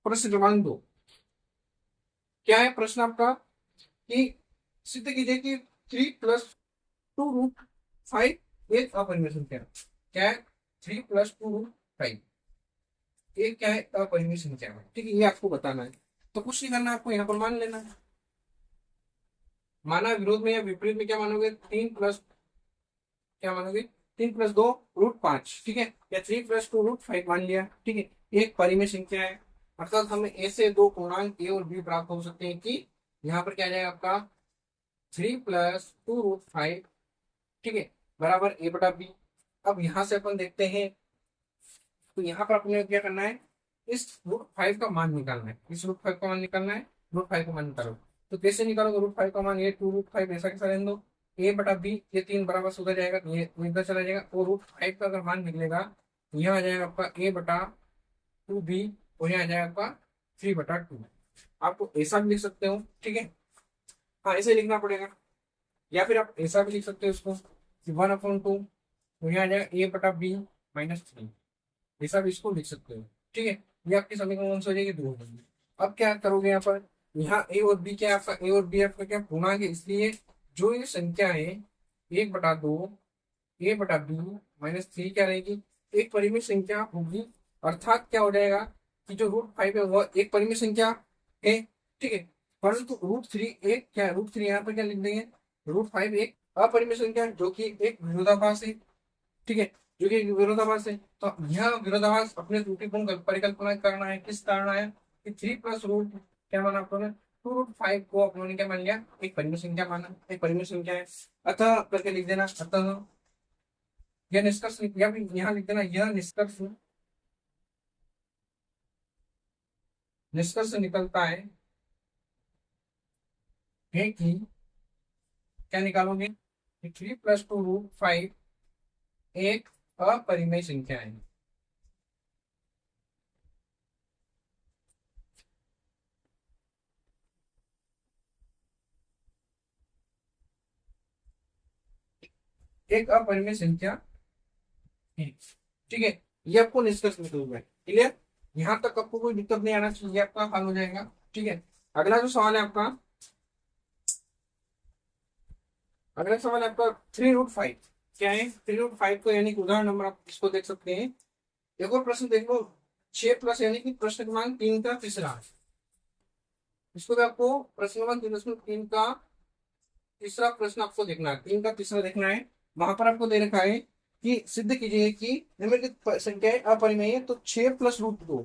प्रश्न क्रमांक 2 क्या है प्रश्न आपका कि सिद्ध कीजिए कि 3 + 2 √5 एक अपरिमेय संख्या। क्या है 3 + 2 √5 एक क्या है अपरिमेय संख्या है। ठीक है, ये आपको बताना है, तो कुछ नहीं करना, आपको यहाँ पर मान लेना है। माना विरोध में या विपरीत में क्या मानोगे, 3 प्लस क्या मानोगे 3 + 2 √5। ठीक है, या 3 + 2 √5 मान लिया। ठीक है, एक परिमेय संख्या है, अर्थात हमें ऐसे दो पूर्णांक ए और बी प्राप्त हो सकते हैं कि यहाँ पर क्या आ जाएगा आपका 3 + 2 √5, ठीक है, बराबर a/b। अब यहाँ से अपन देखते हैं, तो यहाँ पर अपने क्या करना है, इस √5 का मान निकालना है, इस √5 का मान निकालना है, √5 का मान निकालो। तो कैसे निकालोगे √5 का मान, ये 2 √5 ऐसा कैसा रहने दो, a/b, ये 3 बराबर से उधर जाएगा, ये इधर चला जाएगा, और √5 का अगर मान निकलेगा तो यहाँ आ जाएगा आपका a/2b, और यहाँ आ जाएगा आपका 3/2। आपको ऐसा भी लिख सकते हो। ठीक है, हाँ ऐसे लिखना पड़ेगा, या फिर आप ऐसा भी लिख सकते हो इसको 1/2, तो यहाँ आ जाएगा a/b - 3, ऐसा भी इसको लिख सकते हो। ठीक है, ये आपकी समीकरण कौन सी हो जाएगी, 2 हो जाएगी। अब क्या करोगे यहाँ पर, यहाँ ए और बी क्या है आपका, ए और बी आपका क्या पूर्णांक है, इसलिए जो ये संख्या है 1/2 ए बटा बी माइनस 3 क्या रहेगी, एक परिमित संख्या होगी। अर्थात क्या हो जाएगा कि जो √5 है वह एक परिमित संख्या है, ठीक है। परंतु √3 एक क्या है, √3 यहाँ पर क्या लिख देंगे, √5 एक अपरिमित संख्या है, जो कि एक विरोधाभास है, ठीक है, जो कि एक विरोधाभास है। तो यह विरोधाभास अपने त्रुटिपूर्ण परिकल्पना करना है, किस कारण है कि 3 प्लस रूट क्या माना आपने, 2√5 को अपने क्या मान लिया, एक परिमित संख्या माना, एक परिमित संख्या है। अतः करके लिख देना, अतः यह निष्कर्ष या फिर यहाँ लिख देना, यह निष्कर्ष निष्कर्ष निकलता है कि क्या निकालोगे, 3 + 2√5 एक अपरिमेय संख्या है। एक अपरिमेय संख्या है, ठीक है। ये आपको निष्कर्ष निकल गया, क्लियर। यहां तक आपको कोई दिक्कत नहीं आना चाहिए, आपका हल हो जाएगा, ठीक है। अगला जो सवाल है आपका, अगला सवाल आपका 3√5 क्या है, 3√5 को यानी कि उदाहरण नंबर आप इसको देख सकते हैं। एक और प्रश्न देखो, 6+ यानी कि प्रश्न क्रमांक 3 का तीसरा, इसको भी आपको प्रश्न क्रमांक 3 का तीसरा प्रश्न आपको देखना है, 3 का तीसरा देखना है। वहां पर आपको दे रखा है कि सिद्ध कीजिए कि निम्नलिखित संख्याएं अपरिमेय है, तो 6+√2,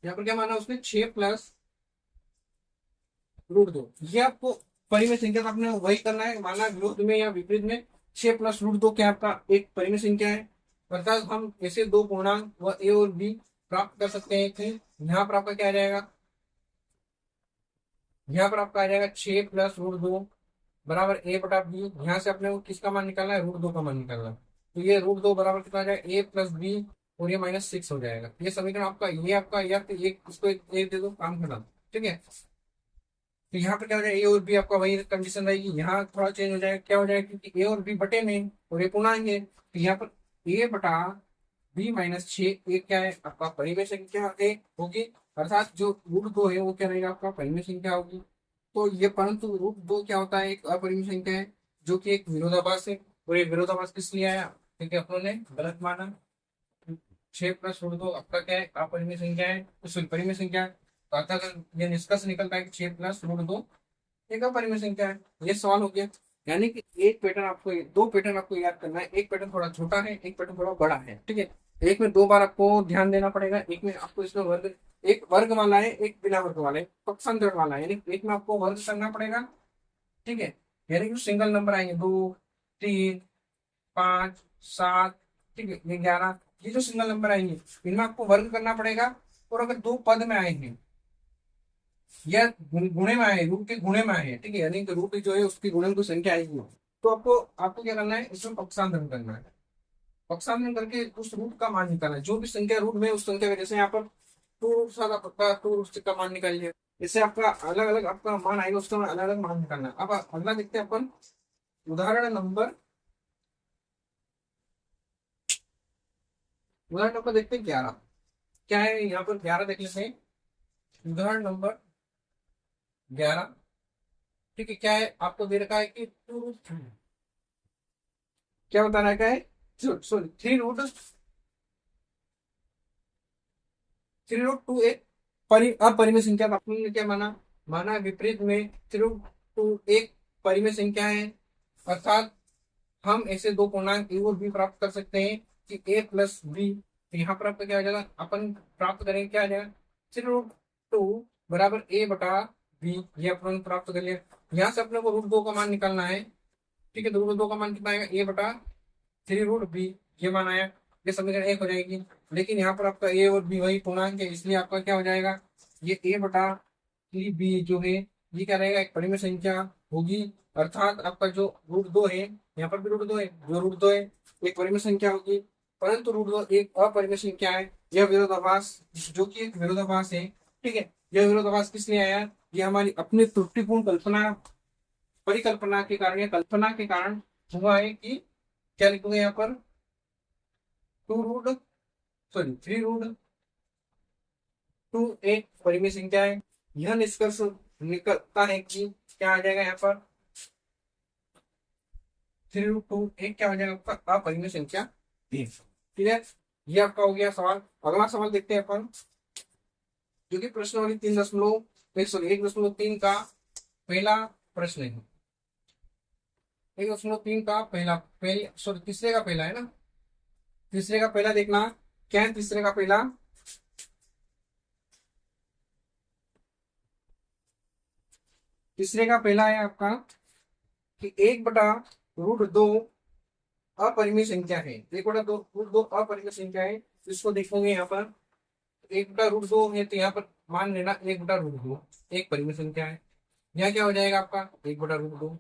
यहाँ पर क्या माना उसने, 6+√2, ये आपको परिमेय संख्या का आपने वही करना है, माना विरोध में या विपरीत में। 6+√2 क्या आपका एक परिमेय संख्या है, अर्थात हम ऐसे दो पूर्णांक व ए और बी प्राप्त कर सकते हैं कि यहाँ पर आपका क्या आ जाएगा, यहाँ पर आपका आ जाएगा 6+√2 बराबर ए बटा बी। यहाँ से अपने को किसका मान निकालना है, √2 का मान निकालना है। तो ये √2 बराबर कितना आ जाएगा, a+b, और ये -6 हो जाएगा। ये समीकरण आपका, ये आपका, या तो एक इसको एक दे दो, काम खत्म, ठीक है। तो यहाँ पर क्या हो जाएगा, ए और बी आपका वही कंडीशन रहेगी, यहाँ थोड़ा चेंज हो जाएगा, क्या हो जाएगा, क्योंकि ए और बी बटे में और ये पूर्णांक है, तो यहाँ पर a/b-6 ये क्या है आपका परिमेय संख्या है होगी, अर्थात जो √2 है वो क्या रहेगा आपका परिमेय संख्या होगी। तो ये परंतु √2 क्या होता है, एक अपरिमेय संख्या है, जो कि एक विरोधाभास है। और ये विरोधाभास किस लिए आया, क्योंकि अपनों ने गलत माना। 6+√2 आपका क्या है, अपरिमेय संख्या है, सॉरी परिमेय संख्या है। तो अर्थात ये निष्कर्ष निकलता है कि 6+√2 एक अपरिमेय संख्या है। ये सवाल हो गया। यानी कि एक पैटर्न आपको, दो पैटर्न आपको याद करना है, एक पैटर्न थोड़ा छोटा है, एक पैटर्न थोड़ा बड़ा है, ठीक है। एक में 2 बार आपको ध्यान देना पड़ेगा, एक में आपको इसमें वर्ग, एक वर्ग वाला है, एक बिना वर्ग वाला है, पक्षांतर वाला है, यानी एक में आपको वर्ग करना पड़ेगा, ठीक है। यानी कि सिंगल नंबर आएंगे 2, 3, 5, 7, ठीक है, ये 11, ये जो सिंगल नंबर आएंगे इनमें आपको वर्ग करना पड़ेगा। और अगर दो पद में आएंगे या गुणे में आए, रूट के गुणे में आए, ठीक है, यानी कि रूट जो है उसकी गुणन की संख्या आएगी, तो आपको आपको क्या करना है, इसमें पक्षांतरण करना है। पक्षांतरण करके उस रूट का मान निकालना है, जो भी संख्या रूट में उस संख्या का, जैसे यहाँ पर 2√7 का मान निकालिए, इससे आपका अलग अलग आपका मान आएगा, उसका अलग अलग मान निकालना है। अब अगला देखते हैं अपन, उदाहरण नंबर देखते हैं 11, क्या है यहाँ पर 11 देख लेते हैं। उदाहरण नंबर 11, ठीक है, क्या है आपको दे रखा है कि क्या बता रखा है, सॉरी 3√2 एक अपरिमेय संख्या, आपने क्या माना, माना विपरीत में 3√2 एक परिमेय संख्या है, अर्थात हम ऐसे दो पूर्णांक ए और बी प्राप्त कर सकते हैं कि a+b। तो यहाँ पर आपका क्या हो जाएगा, अपन प्राप्त करेंगे, क्या आ जाएगा, 3√2 बराबर a/b, ये अपन प्राप्त कर लिया। यहाँ से अपने को √2 का मान निकालना है, ठीक है। तो √2 का मान कितना आएगा, a/3√b, ये मान आया, ये समीकरण 1 हो जाएगी। लेकिन यहाँ पर आपका a और b वही पूर्णांक है, इसलिए आपका क्या हो जाएगा, ये a/3b जो है ये क्या रहेगा, एक परिमेय संख्या होगी। अर्थात आपका जो √2 है, यहाँ पर भी √2 है, जो √2 है एक परिमेय संख्या होगी, परंतु √2 एक अपरिमेय संख्या है। यह विरोधाभास, जो कि एक विरोधाभास है, ठीक है। यह विरोधाभास किस लिए आया, ये हमारी अपनी त्रुटिपूर्ण कल्पना परिकल्पना के कारण या कल्पना के कारण हुआ है कि क्या लिखोगे यहाँ पर, 2√, सॉरी 3√, टू एक परिमेय संख्या है। यह निष्कर्ष निकलता है कि क्या आ जाएगा यहाँ पर 3√2 एक क्या हो जाएगा आपका अपरिमेय संख्या है। ठीक है, ये आपका हो गया सवाल। अगला सवाल देखते हैं अपन, जो कि प्रश्नावली 3.1 का पहला प्रश्न है। 1.3 का सॉरी तीसरे का पहला है ना, तीसरे का पहला देखना क्या है। तीसरे का पहला, तीसरे का पहला है आपका कि 1/√2 अपरिमेय संख्या है। 1/2 अपरिमेय संख्या है, इसको देखेंगे यहाँ पर 1/√2 है, तो यहाँ पर मान लेना 1/√2 एक परिमेय संख्या है। यहाँ क्या हो जाएगा आपका 1/√2,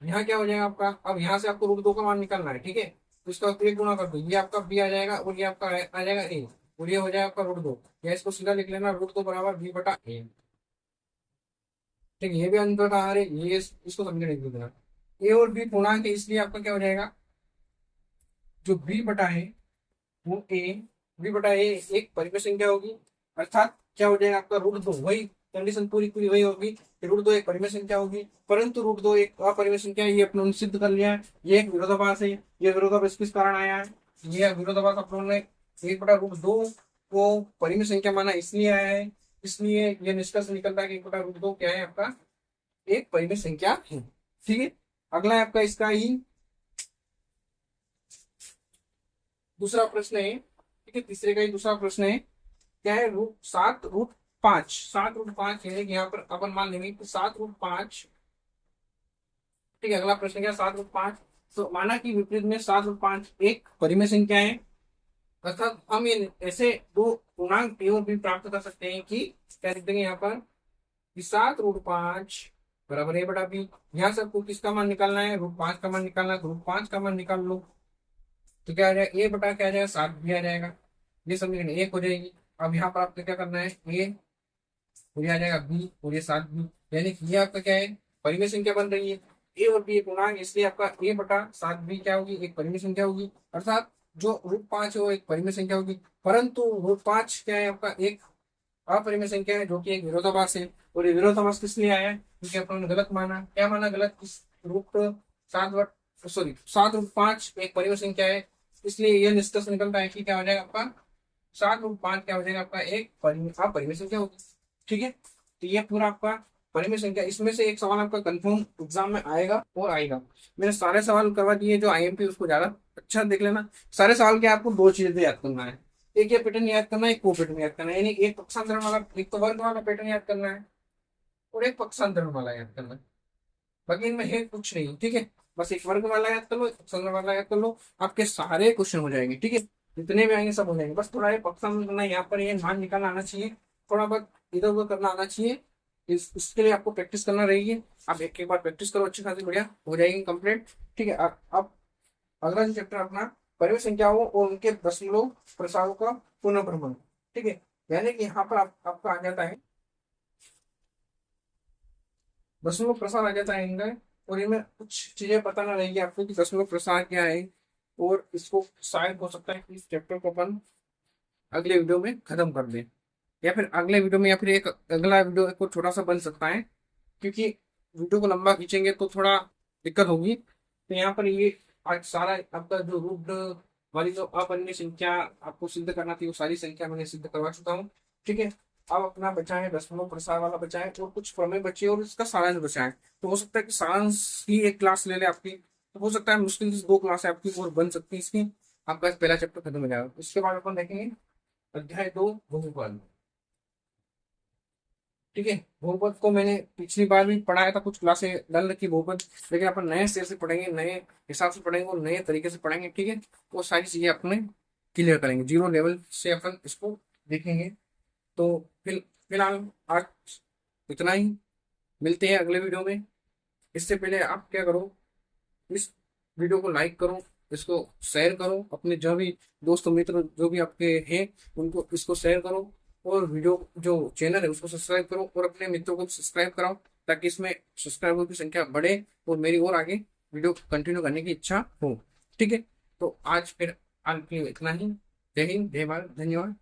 यहाँ क्या हो जाएगा आपका, अब यहाँ से आपको √2 का मान निकालना है। ठीक है, तो इसका एक गुना कर दो, ये आपका बी आ जाएगा और ये आपका आ जाएगा ए, और ये हो जाएगा आपका √2, या इसको सीधा लिख लेना √2 बराबर b/a। ठीक है, ये भी अंतर आ रहे, ये इसको समझने की देना। ए और बी पूर्णांक है, इसलिए आपका क्या हो जाएगा, जो b/a है वो b/a एक परिमेय संख्या होगी, अर्थात क्या हो जाएगा आपका √2, वही कंडीशन पूरी पूरी वही होगी, √2 एक परिमेय संख्या होगी, परंतु √2 एक अपरिमेय संख्या है। ये अपने सिद्ध कर लिया है, ये एक विरोधाभास है। ये विरोधाभास किस कारण आया है, ये विरोधाभास अपने 1/√2 को परिमेय संख्या माना इसलिए आया है, इसलिए यह निष्कर्ष निकलता है कि 1/√2 क्या है आपका एक परिमेय संख्या है। ठीक है, अगला है आपका इसका ही दूसरा प्रश्न है। ठीक है, तीसरे का ही दूसरा प्रश्न है, क्या है √7 7√5 है कि यहाँ पर अपन मान लेंगे कि 7√5। ठीक है, अगला प्रश्न क्या 7√5, तो माना कि विपरीत में 7√5 एक परिमेय संख्या है, अर्थात हम ये ऐसे दो पूर्णांक ए और बी प्राप्त कर सकते हैं कि क्या लिख देंगे यहाँ पर कि 7√5 बराबर a/b। यहाँ से आपको किसका मान निकालना है, √5 का मान निकालना है, √5 का मान निकाल लो, तो क्या आ जाएगा a/, क्या आ जाएगा 7 भी आ जाएगा, ये समीकरण एक हो जाएगी। अब यहाँ पर आपको क्या करना है, a और ये आ जाएगा b और ये 7 b, यानी कि ये आपका क्या है परिमेय संख्या बन रही है। ए और बी एक पूर्णांक, इसलिए आपका a/7b क्या होगी एक परिमेय संख्या होगी, अर्थात जो √5 है वो एक परिमेय संख्या होगी, परंतु √5 क्या है आपका एक अपरिमेय संख्या है, जो कि एक विरोधाभास है। और ये विरोधाभास किस लिए आया है, क्योंकि अपन ने गलत माना, क्या माना गलत, इस √7 एक परिमेय संख्या है, इसलिए यह निष्कर्ष निकलता है कि क्या हो जाएगा आपका 7√5 क्या हो जाएगा आपका एक अपरिमेय संख्या होगी। ठीक है, तो ये पूरा आपका परिमेय संख्या। इसमें से एक सवाल आपका कंफर्म एग्जाम में आएगा और आएगा। मैंने सारे सवाल करवा दिए, जो आईएमपी उसको ज्यादा अच्छा देख लेना। सारे सवाल के आपको दो चीजें याद करना है, एक ये पैटर्न याद करना है, एक वो पैटर्न याद करना है, यानी एक पक्षांतरण वाला, एक तो वर्ग वाला पैटर्न याद करना है और एक पक्षांतरण वाला याद करना है। बाकी इनमें है कुछ नहीं। ठीक है, बस एक वर्ग वाला याद कर लो, एक पक्षांतरण वाला याद कर लो, आपके सारे क्वेश्चन हो जाएंगे। ठीक है, जितने भी आएंगे सब हो जाएंगे। बस थोड़ा ये पक्षांतरण करना, यहाँ पर ये मान निकालना आना चाहिए, थोड़ा बहुत इधर उधर करना आना चाहिए। इसके लिए आपको प्रैक्टिस करना रहेगी। आप एक बार प्रैक्टिस करो अच्छी खासी, बढ़िया हो जाएगी कंप्लीट। ठीक है, अब अगला जो चैप्टर अपना परिमेय संख्याओं और उनके दशमलव प्रसारों का पुनः प्रमाण। ठीक है, यानी कि यहाँ पर आपका आ जाता है दशमलव प्रसार आ जाता है इनका, और इनमें कुछ चीजें पता ना रहेगी आपको कि दशमलव प्रसार क्या है, और इसको शायद हो सकता है कि इस चैप्टर को अपन अगले वीडियो में खत्म कर दें, या फिर अगले वीडियो में, या फिर एक अगला वीडियो को छोटा सा बन सकता है, क्योंकि वीडियो को लंबा खींचेंगे तो थोड़ा दिक्कत होगी। तो यहाँ पर ये आज सारा आपका जो रूट वाली जो अपरिमेय संख्या आपको सिद्ध करना थी, वो सारी संख्या मैंने सिद्ध करवा चुका हूँ। ठीक है, अब अपना बचा है दशमलव प्रसार वाला बचा है, और कुछ प्रमेय बचे और इसका सारांश बचा है। तो हो सकता है कि सारांश की एक क्लास ले ले आपकी, तो हो सकता है मुश्किल से 2 क्लास आपकी और बन सकती है इसकी, आपका पहला चैप्टर खत्म हो जाएगा। उसके बाद अपन देखेंगे अध्याय 2 बहुपद। ठीक है, बहुपद को मैंने पिछली बार भी पढ़ाया था, कुछ क्लासें डाल रखी बहुपद, लेकिन अपन नए सिरे से पढ़ेंगे, नए हिसाब से पढ़ेंगे और नए तरीके से पढ़ेंगे। ठीक है, वो सारी चीजें अपने क्लियर करेंगे, जीरो लेवल से अपन इसको देखेंगे। तो फिलहाल आज इतना ही, मिलते हैं अगले वीडियो में। इससे पहले आप क्या करो, इस वीडियो को लाइक करो, इसको शेयर करो, अपने जो भी दोस्त मित्र जो भी आपके हैं उनको इसको शेयर करो, और वीडियो जो चैनल है उसको सब्सक्राइब करो, और अपने मित्रों को सब्सक्राइब कराओ, ताकि इसमें सब्सक्राइबर की संख्या बढ़े और मेरी और आगे वीडियो कंटिन्यू करने की इच्छा हो। ठीक है, तो आज फिर आपके लिए इतना ही। जय हिंद, जय भारत, धन्यवाद।